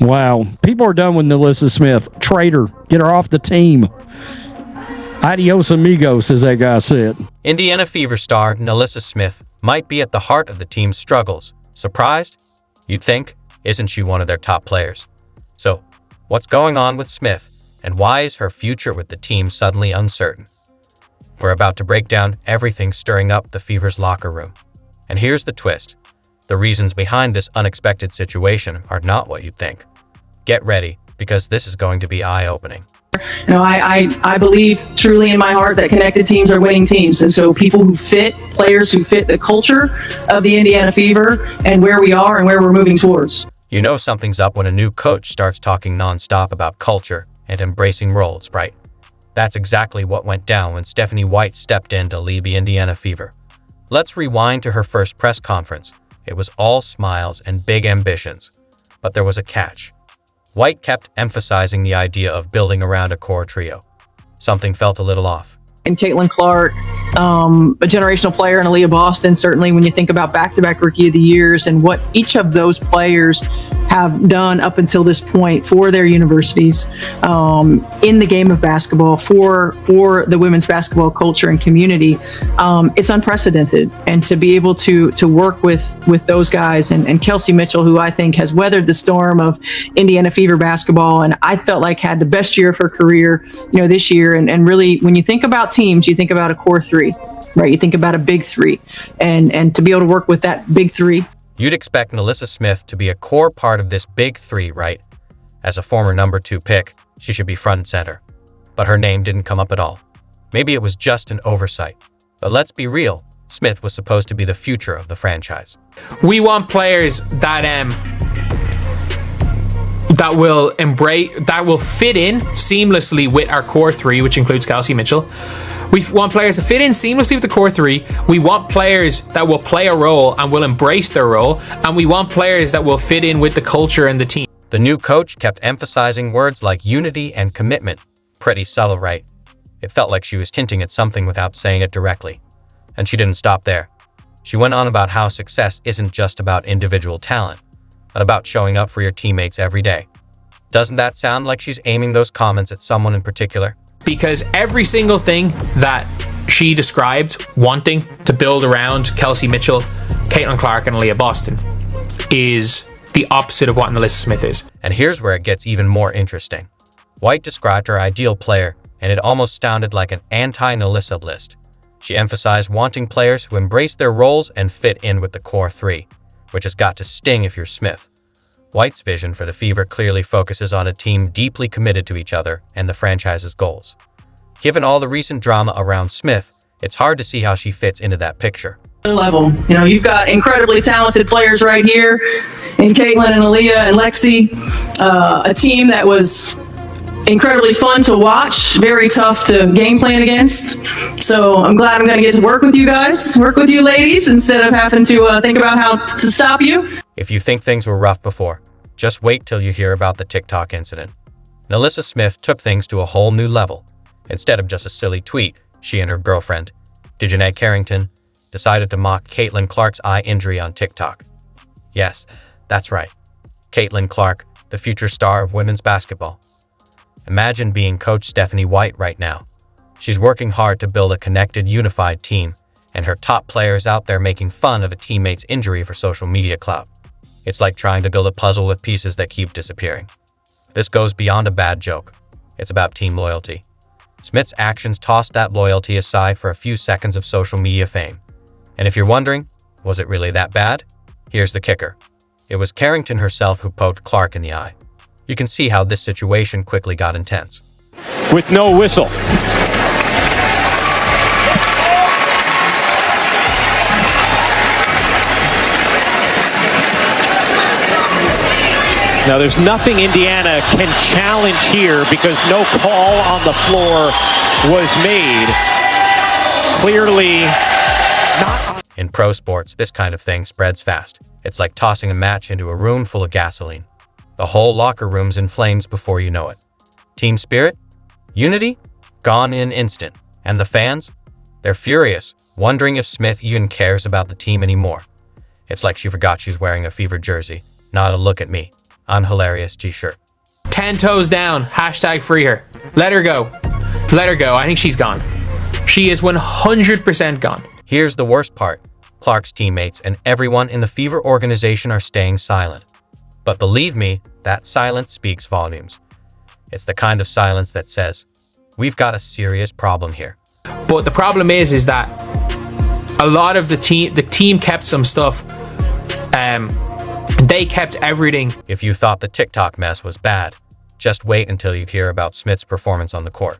Wow. People are done with NaLyssa Smith. Traitor. Get her off the team. Adios amigos, as that guy said. Indiana Fever star NaLyssa Smith might be at the heart of the team's struggles. Surprised? You'd think. Isn't she one of their top players? So, what's going on with Smith, and why is her future with the team suddenly uncertain? We're about to break down everything stirring up the Fever's locker room. And here's the twist. The reasons behind this unexpected situation are not what you'd think. Get ready, because this is going to be eye-opening. I believe truly in my heart that connected teams are winning teams. And so people who fit, players who fit the culture of the Indiana Fever and where we are and where we're moving towards. You know something's up when a new coach starts talking nonstop about culture and embracing roles, right? That's exactly what went down when Stephanie White stepped in to lead the Indiana Fever. Let's rewind to her first press conference. It was all smiles and big ambitions. But there was a catch. White kept emphasizing the idea of building around a core trio. Something felt a little off. And Caitlin Clark, a generational player, and Aaliyah Boston, certainly when you think about back-to-back Rookie of the Years and what each of those players have done up until this point for their universities, in the game of basketball, for the women's basketball culture and community, it's unprecedented. And to be able to work with those guys and Kelsey Mitchell, who I think has weathered the storm of Indiana Fever basketball, and I felt like had the best year of her career, this year. And really, when you think about teams, you think about a core three, right? You think about a big three, and to be able to work with that big three. You'd expect NaLyssa Smith to be a core part of this big three, right? As a former number 2 pick, she should be front and center. But her name didn't come up at all. Maybe it was just an oversight. But let's be real, Smith was supposed to be the future of the franchise. We want players that will fit in seamlessly with our core three, which includes Kelsey Mitchell. We want players to fit in seamlessly with the core three. We want players that will play a role and will embrace their role. And we want players that will fit in with the culture and the team. The new coach kept emphasizing words like unity and commitment. Pretty subtle, right? It felt like she was hinting at something without saying it directly. And she didn't stop there. She went on about how success isn't just about individual talent, but about showing up for your teammates every day. Doesn't that sound like she's aiming those comments at someone in particular? Because every single thing that she described wanting to build around Kelsey Mitchell, Caitlin Clark, and Aaliyah Boston is the opposite of what NaLyssa Smith is. And here's where it gets even more interesting. White described her ideal player, and it almost sounded like an anti-NaLyssa list. She emphasized wanting players who embrace their roles and fit in with the core three, which has got to sting if you're Smith. White's vision for the Fever clearly focuses on a team deeply committed to each other and the franchise's goals. Given all the recent drama around Smith, it's hard to see how she fits into that picture. Level, you've got incredibly talented players right here in Caitlin and Aaliyah and Lexi, a team that was incredibly fun to watch, very tough to game plan against. So I'm glad I'm going to get to work with you guys, work with you ladies, instead of having to think about how to stop you. If you think things were rough before, just wait till you hear about the TikTok incident. NaLyssa Smith took things to a whole new level. Instead of just a silly tweet, she and her girlfriend, Dejanay Carrington, decided to mock Caitlin Clark's eye injury on TikTok. Yes, that's right. Caitlin Clark, the future star of women's basketball. Imagine being Coach Stephanie White right now. She's working hard to build a connected, unified team, and her top players out there making fun of a teammate's injury for social media clout. It's like trying to build a puzzle with pieces that keep disappearing. This goes beyond a bad joke. It's about team loyalty. Smith's actions tossed that loyalty aside for a few seconds of social media fame. And if you're wondering, was it really that bad? Here's the kicker. It was Carrington herself who poked Clark in the eye. You can see how this situation quickly got intense. With no whistle. Now, there's nothing Indiana can challenge here because no call on the floor was made. Clearly not. In pro sports, this kind of thing spreads fast. It's like tossing a match into a room full of gasoline. The whole locker room's in flames before you know it. Team spirit? Unity? Gone in an instant. And the fans? They're furious, wondering if Smith even cares about the team anymore. It's like she forgot she's wearing a Fever jersey, not a look at me. on hilarious t-shirt. 10 toes down. Hashtag free her. Let her go. Let her go. I think she's gone. She is 100% gone. Here's the worst part. Clark's teammates and everyone in the Fever organization are staying silent. But believe me, that silence speaks volumes. It's the kind of silence that says, we've got a serious problem here. But the problem is that a lot of the team kept some stuff. They kept everything. If you thought the TikTok mess was bad, just wait until you hear about Smith's performance on the court.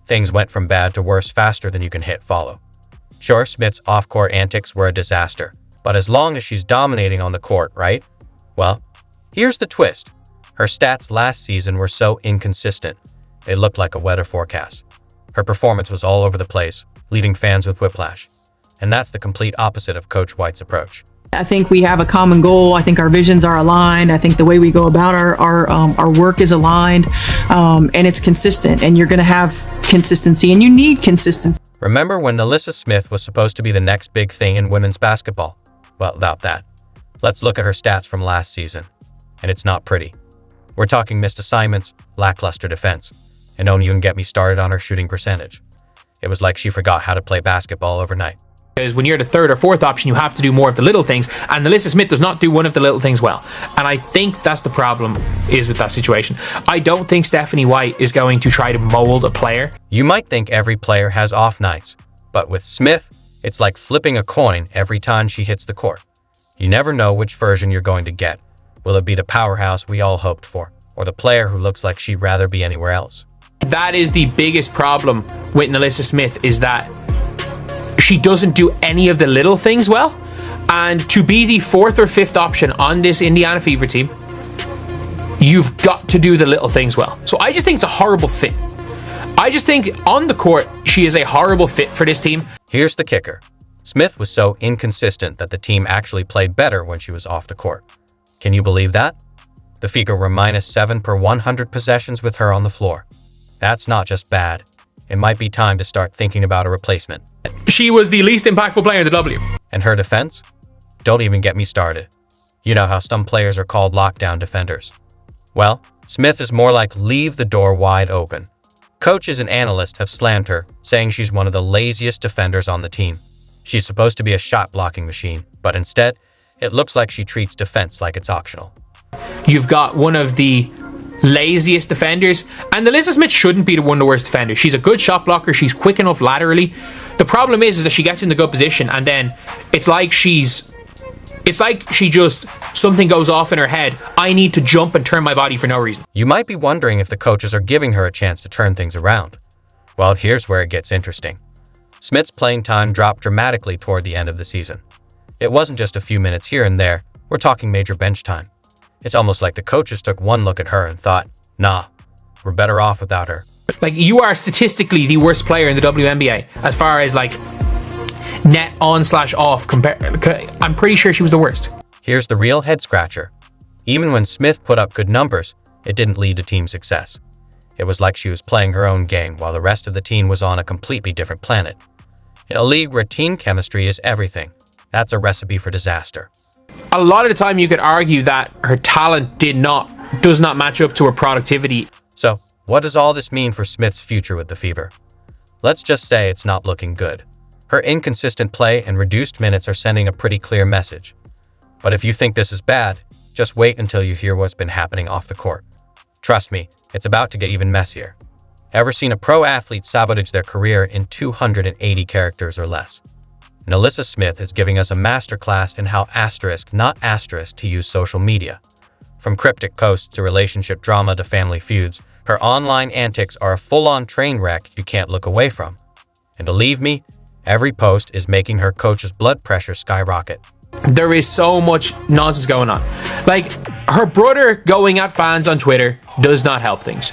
Things went from bad to worse faster than you can hit follow. Sure, Smith's off-court antics were a disaster, but as long as she's dominating on the court, right? Well, here's the twist. Her stats last season were so inconsistent, they looked like a weather forecast. Her performance was all over the place, leaving fans with whiplash. And that's the complete opposite of Coach White's approach. I think we have a common goal. I think our visions are aligned. I think the way we go about our work is aligned, and it's consistent. And you're going to have consistency, and you need consistency. Remember when NaLyssa Smith was supposed to be the next big thing in women's basketball? Well, about that. Let's look at her stats from last season. And it's not pretty. We're talking missed assignments, lackluster defense, and don't even get me started on her shooting percentage. It was like she forgot how to play basketball overnight. Because when you're the third or fourth option, you have to do more of the little things, and NaLyssa Smith does not do one of the little things well. And I think that's the problem is with that situation. I don't think Stephanie White is going to try to mold a player. You might think every player has off nights, but with Smith, it's like flipping a coin every time she hits the court. You never know which version you're going to get. Will it be the powerhouse we all hoped for, or the player who looks like she'd rather be anywhere else? That is the biggest problem with NaLyssa Smith, is that she doesn't do any of the little things well. And to be the fourth or fifth option on this Indiana Fever team, you've got to do the little things well. So I just think it's a horrible fit. I just think on the court, she is a horrible fit for this team. Here's the kicker. Smith was so inconsistent that the team actually played better when she was off the court. Can you believe that? The Fever were -7 per 100 possessions with her on the floor. That's not just bad. It might be time to start thinking about a replacement. She was the least impactful player in the W. And her defense? Don't even get me started. You know how some players are called lockdown defenders. Well, Smith is more like leave the door wide open. Coaches and analysts have slammed her, saying she's one of the laziest defenders on the team. She's supposed to be a shot-blocking machine, but instead, it looks like she treats defense like it's optional. You've got one of the laziest defenders, and NaLyssa Smith shouldn't be the worst defender. She's a good shot blocker. She's quick enough laterally. The problem is that she gets in the good position, and then it's like something goes off in her head. I need to jump and turn my body for no reason. You might be wondering if the coaches are giving her a chance to turn things around. Well, here's where it gets interesting. Smith's playing time dropped dramatically toward the end of the season. It wasn't just a few minutes here and there. We're talking major bench time. It's almost like the coaches took one look at her and thought, nah, we're better off without her. Like, you are statistically the worst player in the WNBA as far as like net on/off I'm pretty sure she was the worst. Here's the real head scratcher. Even when Smith put up good numbers, it didn't lead to team success. It was like she was playing her own game while the rest of the team was on a completely different planet. In a league where team chemistry is everything, that's a recipe for disaster. A lot of the time you could argue that her talent does not match up to her productivity. So, what does all this mean for Smith's future with the Fever? Let's just say it's not looking good. Her inconsistent play and reduced minutes are sending a pretty clear message. But if you think this is bad, just wait until you hear what's been happening off the court. Trust me, it's about to get even messier. Ever seen a pro athlete sabotage their career in 280 characters or less? NaLyssa Smith is giving us a masterclass in how not asterisk to use social media. From cryptic posts to relationship drama to family feuds, her online antics are a full-on train wreck you can't look away from. And believe me, every post is making her coach's blood pressure skyrocket. There is so much nonsense going on. Like, her brother going at fans on Twitter does not help things.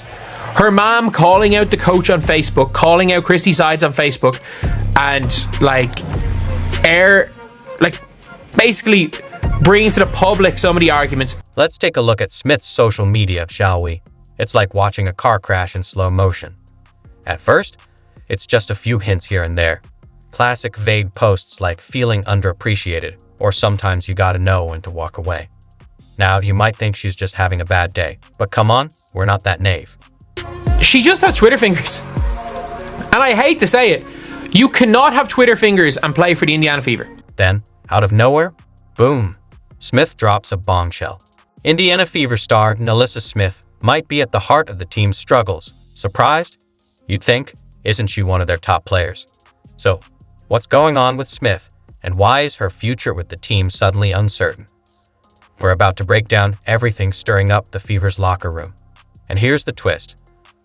Her mom calling out the coach on Facebook, calling out Christy Sides on Facebook, and basically bringing to the public some of the arguments. Let's take a look at Smith's social media, shall we? It's like watching a car crash in slow motion. At first, it's just a few hints here and there. Classic vague posts like feeling underappreciated, or sometimes you gotta know when to walk away. Now, you might think she's just having a bad day, but come on, we're not that naive. She just has Twitter fingers. And I hate to say it, you cannot have Twitter fingers and play for the Indiana Fever. Then, out of nowhere, boom, Smith drops a bombshell. Indiana Fever star NaLyssa Smith might be at the heart of the team's struggles. Surprised? You'd think, isn't she one of their top players? So, what's going on with Smith, and why is her future with the team suddenly uncertain? We're about to break down everything stirring up the Fever's locker room. And here's the twist.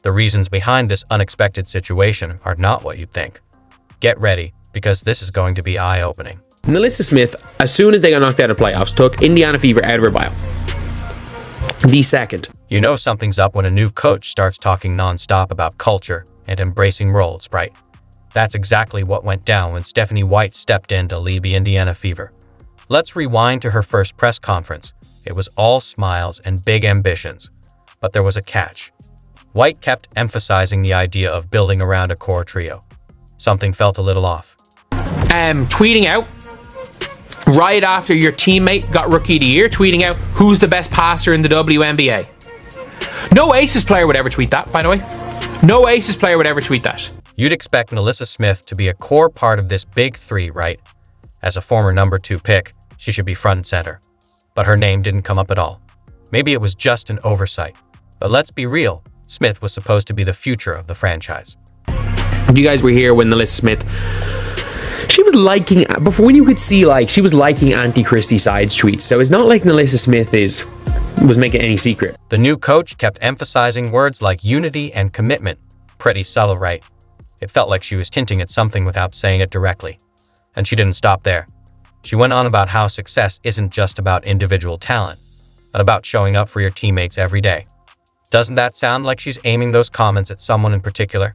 The reasons behind this unexpected situation are not what you'd think. Get ready, because this is going to be eye-opening. NaLyssa Smith, as soon as they got knocked out of playoffs, took Indiana Fever out of her bio. The second. You know something's up when a new coach starts talking non-stop about culture and embracing roles, right? That's exactly what went down when Stephanie White stepped in to lead the Indiana Fever. Let's rewind to her first press conference. It was all smiles and big ambitions. But there was a catch. White kept emphasizing the idea of building around a core trio. Something felt a little off. Tweeting out right after your teammate got Rookie of the Year, tweeting out who's the best passer in the WNBA. No Aces player would ever tweet that, by the way. No Aces player would ever tweet that. You'd expect NaLyssa Smith to be a core part of this big three, right? As a former number 2 pick, she should be front and center. But her name didn't come up at all. Maybe it was just an oversight. But let's be real, Smith was supposed to be the future of the franchise. You guys were here when NaLyssa Smith, she was liking, before when you could see, like, she was liking Anti-Christie Sides tweets. So it's not like NaLyssa Smith was making any secret. The new coach kept emphasizing words like unity and commitment. Pretty subtle, right? It felt like she was hinting at something without saying it directly. And she didn't stop there. She went on about how success isn't just about individual talent, but about showing up for your teammates every day. Doesn't that sound like she's aiming those comments at someone in particular?